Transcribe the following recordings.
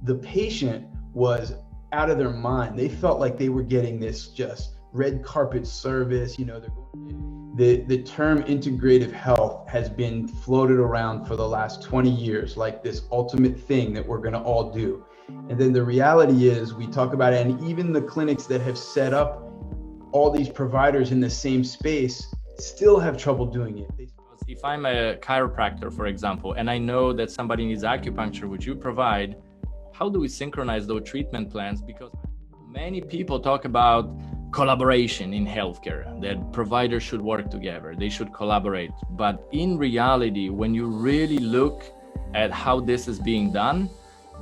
the patient was out of their mind. They felt like they were getting this just red carpet service. The term integrative health has been floated around for the last 20 years, like this ultimate thing that we're going to all do. And then the reality is we talk about it, and even the clinics that have set up all these providers in the same space still have trouble doing it. If I'm a chiropractor, for example, and I know that somebody needs acupuncture, which you provide, how do we synchronize those treatment plans? Because many people talk about collaboration in healthcare, that providers should work together, they should collaborate. But in reality, when you really look at how this is being done,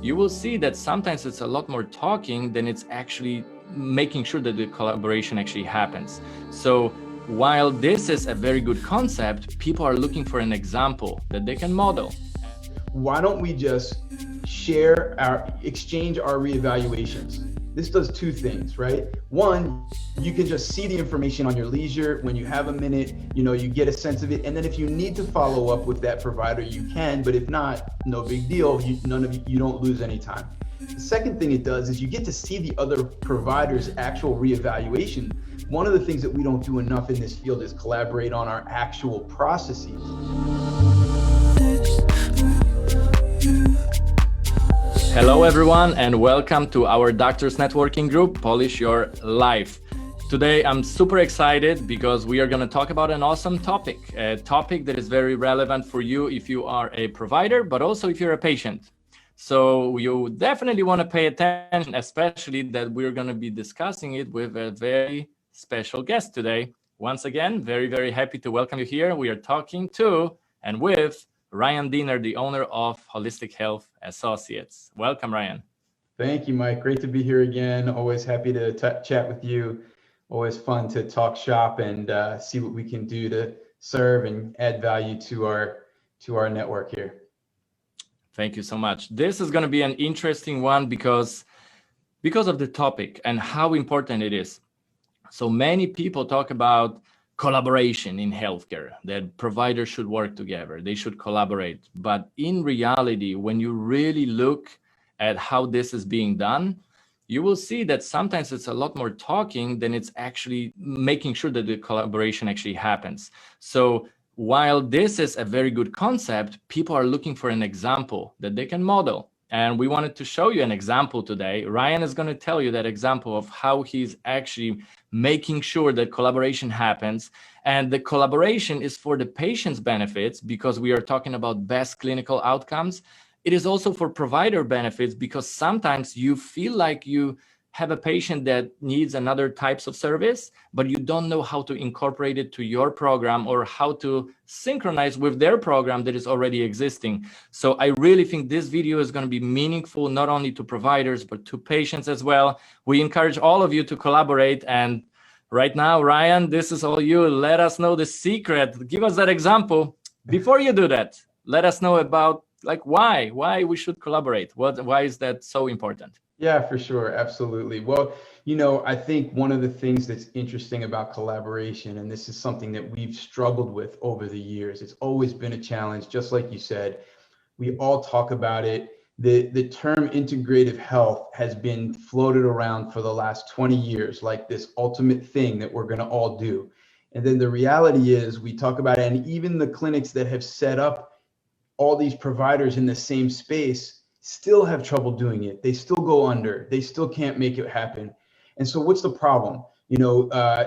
you will see that sometimes it's a lot more talking than it's actually making sure that the collaboration actually happens. So while this is a very good concept, people are looking for an example that they can model. Why don't we just exchange our reevaluations? This does two things, right? One, you can just see the information on your leisure. When you have a minute, you get a sense of it. And then if you need to follow up with that provider, you can, but if not, no big deal. You don't lose any time. The second thing it does is you get to see the other provider's actual reevaluation. One of the things that we don't do enough in this field is collaborate on our actual processes. Hello everyone, and welcome to our Doctors Networking Group, Polish Your Life. Today I'm super excited because we are going to talk about an awesome topic, a topic that is very relevant for you if you are a provider, but also if you're a patient. So you definitely want to pay attention, especially that we're going to be discussing it with a very special guest today. Once again, very, very happy to welcome you here. We are talking to and with Ryan Diener, the owner of Holistic Health Associates. Welcome, Ryan. Thank you, Mike. Great to be here again. Always happy to chat with you. Always fun to talk shop and see what we can do to serve and add value to our network here. Thank you so much. This is going to be an interesting one because of the topic and how important it is. So many people talk about collaboration in healthcare, that providers should work together, they should collaborate. But in reality, when you really look at how this is being done, you will see that sometimes it's a lot more talking than it's actually making sure that the collaboration actually happens. So while this is a very good concept, people are looking for an example that they can model. And we wanted to show you an example today. Ryan is going to tell you that example of how he's actually making sure that collaboration happens. And the collaboration is for the patient's benefits because we are talking about best clinical outcomes. It is also for provider benefits because sometimes you feel like you have a patient that needs another types of service, but you don't know how to incorporate it to your program or how to synchronize with their program that is already existing. So I really think this video is going to be meaningful, not only to providers, but to patients as well. We encourage all of you to collaborate. And right now, Ryan, this is all you. Let us know the secret. Give us that example. Before you do that, let us know about why we should collaborate. Why is that so important? Yeah, for sure. Absolutely. Well, I think one of the things that's interesting about collaboration, and this is something that we've struggled with over the years, it's always been a challenge, just like you said. We all talk about it. The term integrative health has been floated around for the last 20 years, like this ultimate thing that we're going to all do. And then the reality is we talk about it, and even the clinics that have set up all these providers in the same space still have trouble doing it. They still go under. They still can't make it happen. And so what's the problem?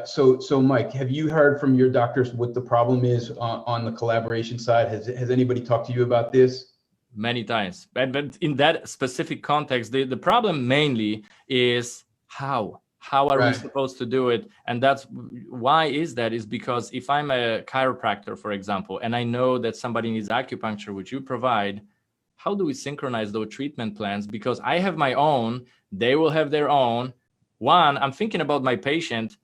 So Mike, have you heard from your doctors what the problem is on the collaboration side? Has anybody talked to you about this? Many times. But in that specific context, the problem mainly is how are we supposed to do it? And that's why is because if I'm a chiropractor, for example, and I know that somebody needs acupuncture, which you provide, how do we synchronize those treatment plans? Because I have my own, they will have their own. One, I'm thinking about my patient.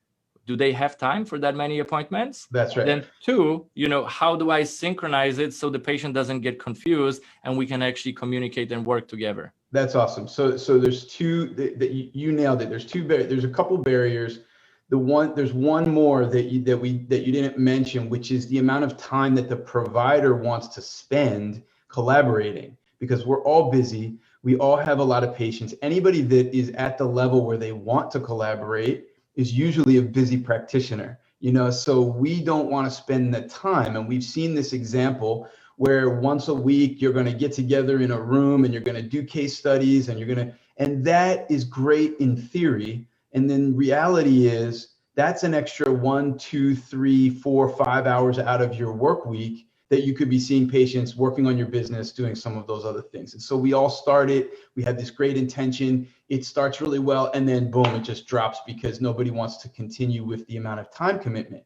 Do they have time for that many appointments? That's right. Then two, how do I synchronize it so the patient doesn't get confused and we can actually communicate and work together? That's awesome. So there's two that you nailed it. There's a couple barriers. There's one more that you didn't mention, which is the amount of time that the provider wants to spend collaborating. Because we're all busy. We all have a lot of patients. Anybody that is at the level where they want to collaborate is usually a busy practitioner, so we don't want to spend the time. And we've seen this example where once a week you're going to get together in a room and you're going to do case studies and that is great in theory. And then reality is that's an extra 1, 2, 3, 4, 5 hours out of your work week that you could be seeing patients, working on your business, doing some of those other things. And so we all started, we had this great intention. It starts really well, and then boom, it just drops because nobody wants to continue with the amount of time commitment.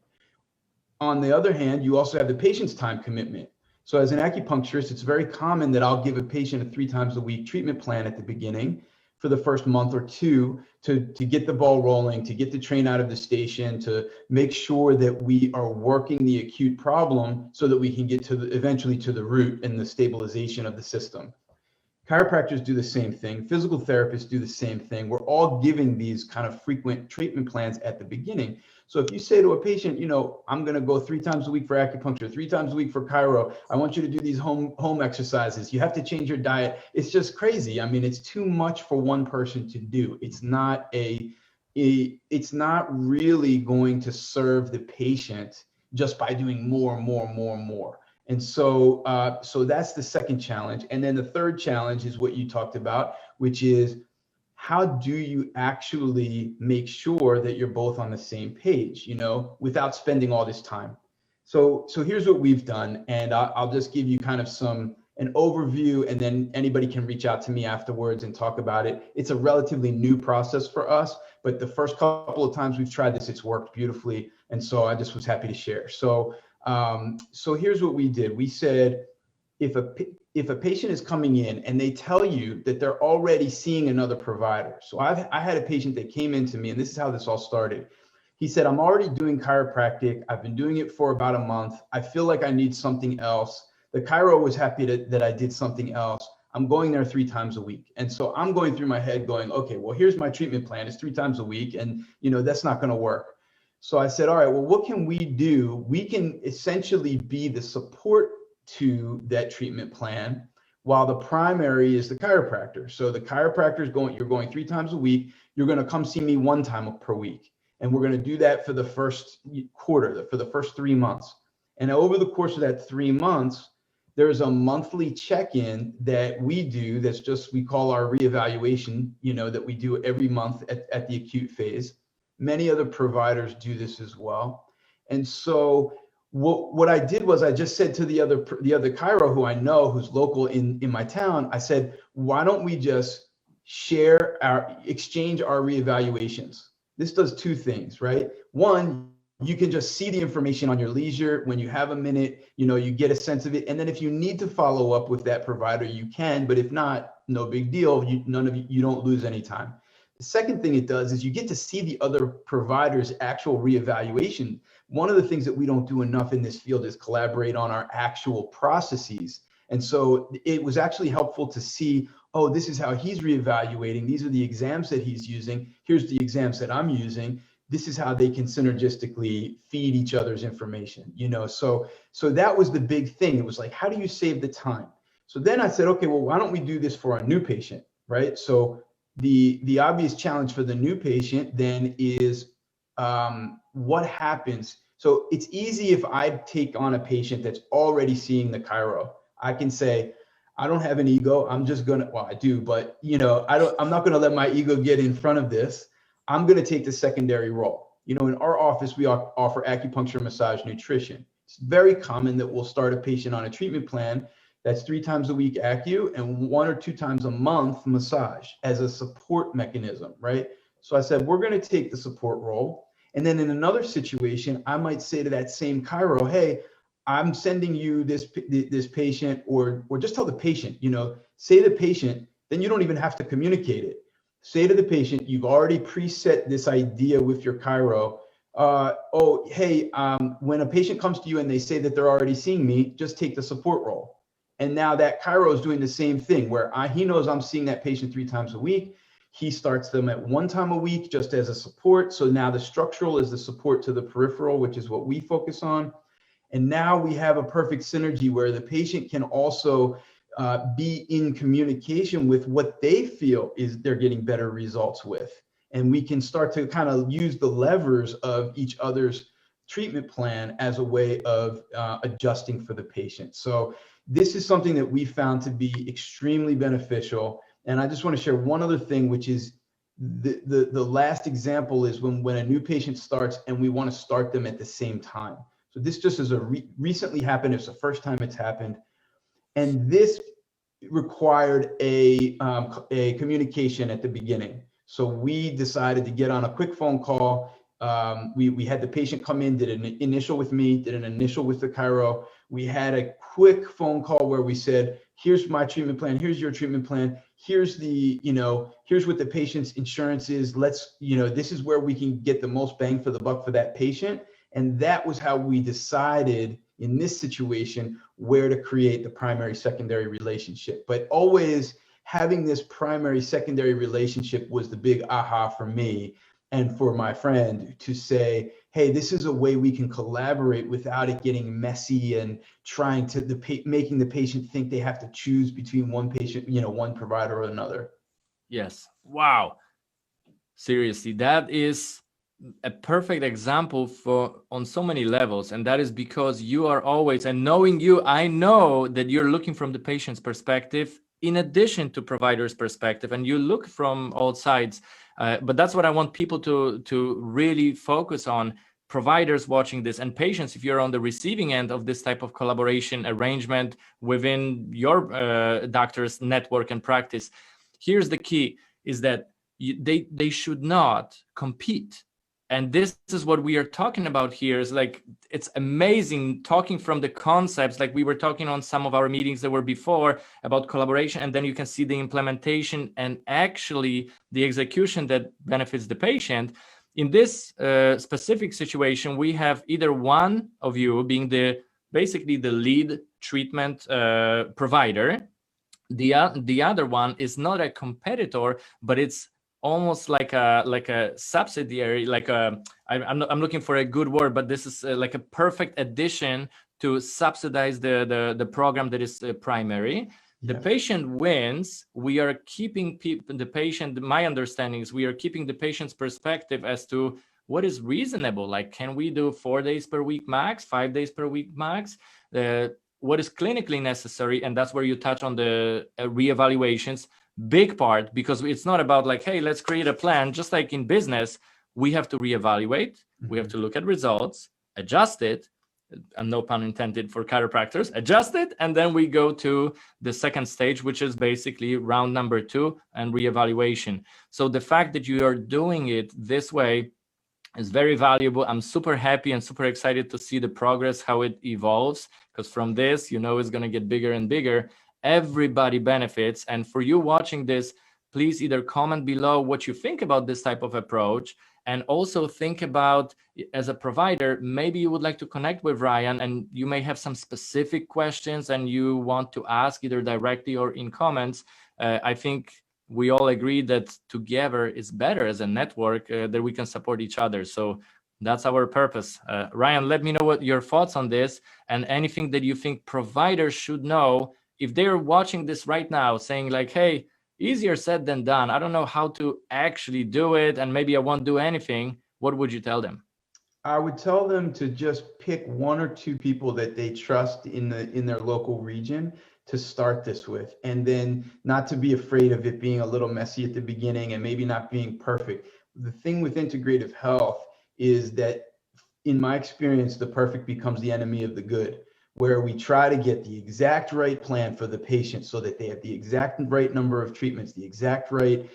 On the other hand, you also have the patient's time commitment. So as an acupuncturist, it's very common that I'll give a patient a 3 times a week treatment plan at the beginning for the first month or two to get the ball rolling, to get the train out of the station, to make sure that we are working the acute problem so that we can get to eventually to the root and the stabilization of the system. Chiropractors do the same thing. Physical therapists do the same thing. We're all giving these kind of frequent treatment plans at the beginning. So if you say to a patient, I'm going to go 3 times a week for acupuncture, 3 times a week for chiro, I want you to do these home exercises. You have to change your diet. It's just crazy. I mean, it's too much for one person to do. It's not it's not really going to serve the patient just by doing more and more and more and more. And so that's the second challenge. And then the third challenge is what you talked about, which is how do you actually make sure that you're both on the same page, without spending all this time. So here's what we've done, and I'll just give you kind of an overview, and then anybody can reach out to me afterwards and talk about it. It's a relatively new process for us, but the first couple of times we've tried this, it's worked beautifully. And so I just was happy to share. So here's what we did. We said, if a patient is coming in and they tell you that they're already seeing another provider. So I had a patient that came into me, and this is how this all started. He said, I'm already doing chiropractic. I've been doing it for about a month. I feel like I need something else. The chiro was happy that I did something else. I'm going there 3 times a week. And so I'm going through my head going, okay, well, here's my treatment plan. It's 3 times a week. And, that's not going to work. So I said, all right, well, what can we do? We can essentially be the support to that treatment plan while the primary is the chiropractor. So the chiropractor is you're going 3 times a week. You're going to come see me 1 time per week. And we're going to do that for the first quarter, for the first 3 months. And over the course of that 3 months, there's a monthly check-in that we do. We call our reevaluation, that we do every month at the acute phase. Many other providers do this as well. And so what I did was I just said to the other chiro who I know, who's local in my town, I said, why don't we just exchange our reevaluations? This does 2 things, right? One, you can just see the information on your leisure. When you have a minute, you get a sense of it. And then if you need to follow up with that provider, you can, but if not, no big deal. You don't lose any time. The second thing it does is you get to see the other provider's actual reevaluation. One of the things that we don't do enough in this field is collaborate on our actual processes. And so it was actually helpful to see, oh, this is how he's reevaluating. These are the exams that he's using. Here's the exams that I'm using. This is how they can synergistically feed each other's information, So that was the big thing. It was like, how do you save the time? So then I said, okay, well, why don't we do this for a new patient, right? So the obvious challenge for the new patient then is what happens. So it's easy if I take on a patient that's already seeing the chiro. I can say, I don't have an ego. I'm just well, I do, but I'm not gonna let my ego get in front of this. I'm gonna take the secondary role. In our office, we offer acupuncture, massage, nutrition. It's very common that we'll start a patient on a treatment plan that's 3 times a week acu and 1 or 2 times a month massage as a support mechanism, right? So I said, we're going to take the support role. And then in another situation, I might say to that same chiro, hey, I'm sending you this patient, or just tell the patient, say to the patient, then you don't even have to communicate it. Say to the patient, you've already preset this idea with your chiro. When a patient comes to you and they say that they're already seeing me, just take the support role. And now that chiro is doing the same thing where he knows I'm seeing that patient 3 times a week. He starts them at 1 time a week just as a support. So now the structural is the support to the peripheral, which is what we focus on. And now we have a perfect synergy where the patient can also be in communication with what they feel is they're getting better results with. And we can start to kind of use the levers of each other's treatment plan as a way of adjusting for the patient. So this is something that we found to be extremely beneficial. And I just want to share one other thing, which is the last example is when a new patient starts and we want to start them at the same time. So this just is recently happened. It's the first time it's happened. And this required a communication at the beginning. So we decided to get on a quick phone call. We had the patient come in, did an initial with me, did an initial with the chiro. We had a quick phone call where we said, here's my treatment plan, here's your treatment plan, here's here's what the patient's insurance is. Let's, this is where we can get the most bang for the buck for that patient. And that was how we decided in this situation where to create the primary secondary relationship. But always having this primary secondary relationship was the big aha for me and for my friend, to say, hey, this is a way we can collaborate without it getting messy and trying to making the patient think they have to choose between one patient, one provider or another. Yes. Wow. Seriously, that is a perfect example on so many levels. And that is because you are always, and knowing you, I know that you're looking from the patient's perspective in addition to provider's perspective, and you look from all sides. But that's what I want people to really focus on. Providers watching this and patients, if you're on the receiving end of this type of collaboration arrangement within your doctor's network and practice, here's the key, is that they should not compete. And this is what we are talking about here. Is like, it's amazing talking from the concepts, like we were talking on some of our meetings that were before about collaboration, and then you can see the implementation and actually the execution that benefits the patient. In this specific situation, we have either one of you being basically the lead treatment provider. The other one is not a competitor, but it's almost like a subsidiary, I'm looking for a good word, but this is like a perfect addition to subsidize the program that is primary. The patient wins. We are keeping the patient, my understanding is we are keeping the patient's perspective as to what is reasonable. Like, can we do 4 days per week max, 5 days per week max? What is clinically necessary? And that's where you touch on the reevaluations. Big part, because it's not about like, hey, let's create a plan. Just like in business, we have to reevaluate. We have to look at results, adjust it, and no pun intended for chiropractors, adjust it, and then we go to the second stage, which is basically round number 2 and reevaluation. So the fact that you are doing it this way is very valuable. I'm super happy and super excited to see the progress, how it evolves, because from this, it's going to get bigger and bigger. Everybody benefits. And for you watching this, please either comment below what you think about this type of approach, and also think about, as a provider, maybe you would like to connect with Ryan and you may have some specific questions and you want to ask either directly or in comments. I think we all agree that together is better as a network, that we can support each other. So that's our purpose. Ryan, let me know what your thoughts on this, and anything that you think providers should know if they're watching this right now, saying like, hey, easier said than done. I don't know how to actually do it, and maybe I won't do anything. What would you tell them? I would tell them to just pick 1 or 2 people that they trust in their local region to start this with, and then not to be afraid of it being a little messy at the beginning and maybe not being perfect. The thing with integrative health is that, in my experience, the perfect becomes the enemy of the good, where we try to get the exact right plan for the patient so that they have the exact right number of treatments, the exact right,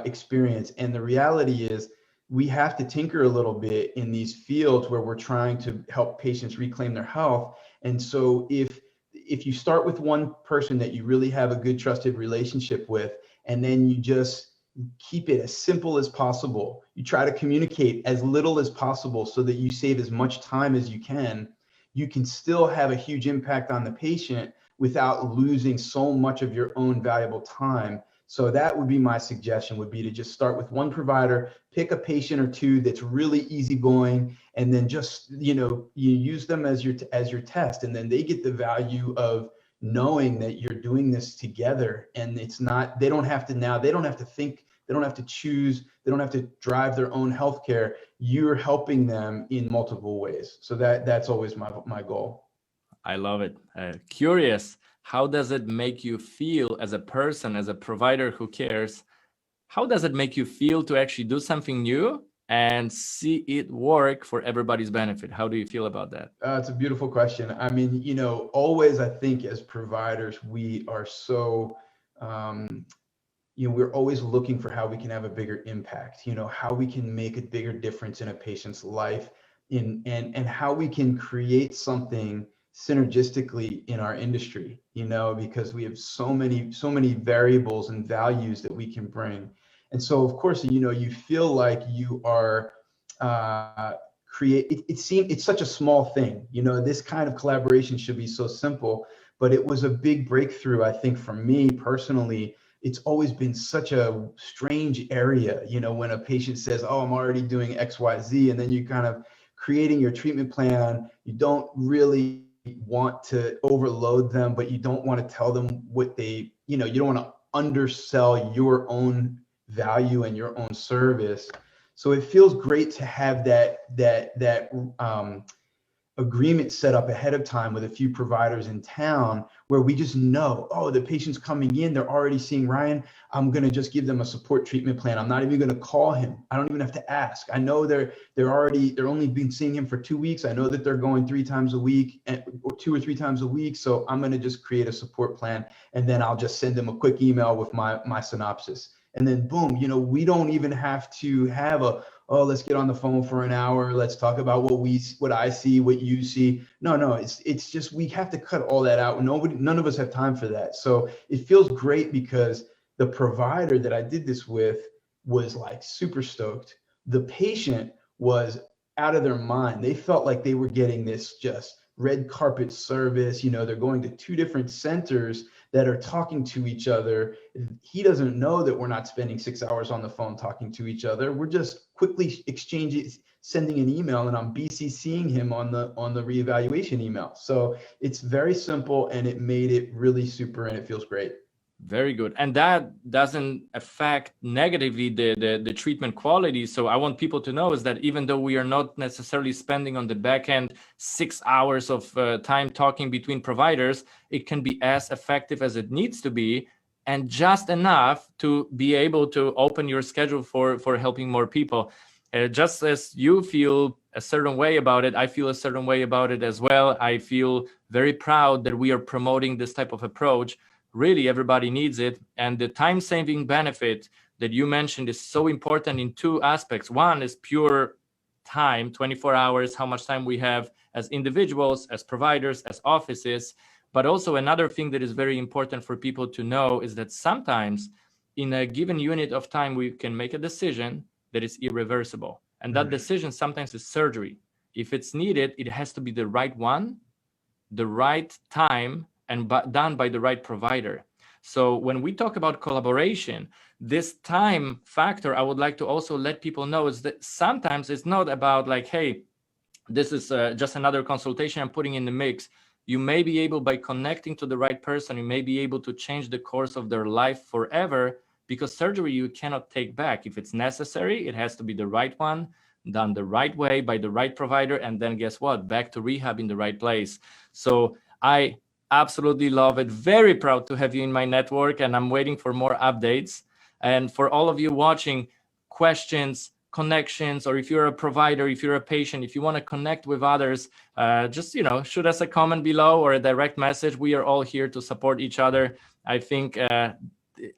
experience. And the reality is, we have to tinker a little bit in these fields where we're trying to help patients reclaim their health. And so if you start with one person that you really have a good trusted relationship with, and then you just keep it as simple as possible, you try to communicate as little as possible so that you save as much time as you can still have a huge impact on the patient without losing so much of your own valuable time. So that would be my suggestion, would be to just start with one provider, pick a patient or 2 that's really easygoing, and then just, you use them as your test, and then they get the value of knowing that you're doing this together, and it's not, they don't have to now, they don't have to think, they don't have to choose, they don't have to drive their own healthcare. You're helping them in multiple ways. So that's always my goal. I love it. Curious, how does it make you feel as a person, as a provider who cares? How does it make you feel to actually do something new and see it work for everybody's benefit? How do you feel about that? It's a beautiful question. I mean, always, I think as providers, we are so, we're always looking for how we can have a bigger impact, how we can make a bigger difference in a patient's life, and how we can create something synergistically in our industry, because we have so many variables and values that we can bring. And so, of course, you feel like you are it's such a small thing, this kind of collaboration should be so simple, but it was a big breakthrough, I think, for me personally. It's always been such a strange area, when a patient says, oh, I'm already doing XYZ, and then you kind of creating your treatment plan. You don't really want to overload them, but you don't want to tell them what they, you don't want to undersell your own value and your own service. So it feels great to have that agreement set up ahead of time with a few providers in town, where we just know, oh, the patient's coming in, they're already seeing Ryan. I'm going to just give them a support treatment plan. I'm not even going to call him. I don't even have to ask. I know they're only been seeing him for 2 weeks. I know that they're going 3 times a week, or 2 or 3 times a week. So I'm going to just create a support plan, and then I'll just send them a quick email with my synopsis. And then boom, we don't even have to have let's get on the phone for an hour. Let's talk about what I see, what you see. No, it's just, we have to cut all that out. None of us have time for that. So it feels great because the provider that I did this with was like super stoked. The patient was out of their mind. They felt like they were getting this just red carpet service. They're going to 2 different centers that are talking to each other. He doesn't know that we're not spending 6 hours on the phone talking to each other. We're just quickly sending an email, and I'm BCCing him on the reevaluation email. So it's very simple, and it made it really super, and it feels great. Very good. And that doesn't affect negatively the treatment quality. So I want people to know is that even though we are not necessarily spending on the back end 6 hours of time talking between providers, it can be as effective as it needs to be, and just enough to be able to open your schedule for helping more people. Just as you feel a certain way about it, I feel a certain way about it as well. I feel very proud that we are promoting this type of approach. Really, everybody needs it. And the time-saving benefit that you mentioned is so important in 2 aspects. One is pure time, 24 hours, how much time we have as individuals, as providers, as offices. But also another thing that is very important for people to know is that sometimes in a given unit of time, we can make a decision that is irreversible. And that decision sometimes is surgery. If it's needed, it has to be the right one, the right time, and done by the right provider. So when we talk about collaboration, this time factor, I would like to also let people know is that sometimes it's not about like, hey, this is just another consultation I'm putting in the mix. You may be able, by connecting to the right person, you may be able to change the course of their life forever, because surgery you cannot take back. If it's necessary, it has to be the right one, done the right way by the right provider, and then guess what? Back to rehab in the right place. So I absolutely love it. Very proud to have you in my network, and I'm waiting for more updates. And for all of you watching, questions, connections, or if you're a provider, if you're a patient, if you want to connect with others, just shoot us a comment below or a direct message. We are all here to support each other. I think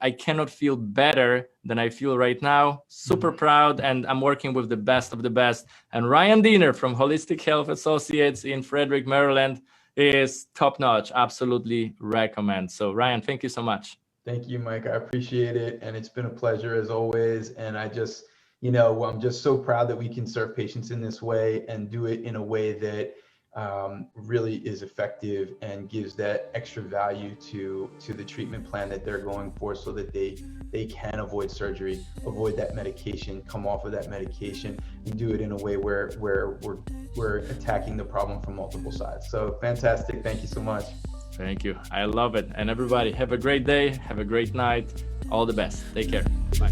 I cannot feel better than I feel right now. Super proud, and I'm working with the best of the best. And Ryan Diener from Holistic Health Associates in Frederick, Maryland is top notch. Absolutely recommend. So Ryan, thank you so much. Thank you, Mike. I appreciate it. And it's been a pleasure as always. And I just, I'm just so proud that we can serve patients in this way and do it in a way that really is effective and gives that extra value to the treatment plan that they're going for, so that they can avoid surgery, avoid that medication, come off of that medication, and do it in a way where we're attacking the problem from multiple sides. So fantastic. Thank you so much. Thank you. I love it. And everybody, have a great day. Have a great night. All the best. Take care. Bye.